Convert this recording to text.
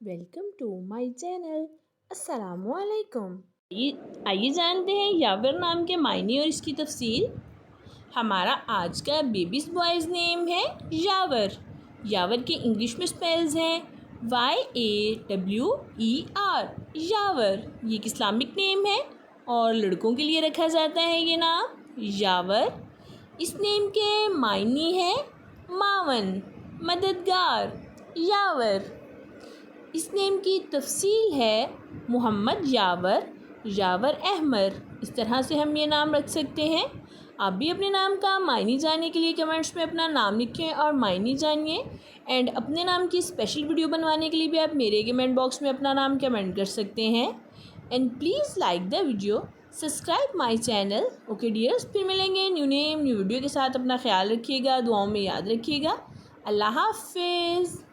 Welcome to my channel. अस्सलामुअलैकुम। आइए जानते हैं यावर नाम के मायने और इसकी तफसील। हमारा आज का बेबीज बॉयज़ नेम है यावर। यावर के इंग्लिश में स्पेल्स हैं YAWER, यावर। ये एक इस्लामिक नेम है और लड़कों के लिए रखा जाता है ये नाम यावर। इस नेम के मायने हैं मावन, मददगार, यावर। इस नेम की तफसील है मोहम्मद यावर, यावर अहमर। इस तरह से हम ये नाम रख सकते हैं। आप भी अपने नाम का मायने जानने के लिए कमेंट्स में अपना नाम लिखें और मायने जानिए। एंड अपने नाम की स्पेशल वीडियो बनवाने के लिए भी आप मेरे कमेंट बॉक्स में अपना नाम कमेंट कर सकते हैं। And please like the video, subscribe my channel. Okay dears, फिर मिलेंगे न्यू नेम न्यू वीडियो के साथ। अपना ख्याल रखिएगा, दुआओं में याद रखिएगा। अल्लाह हाफिज़।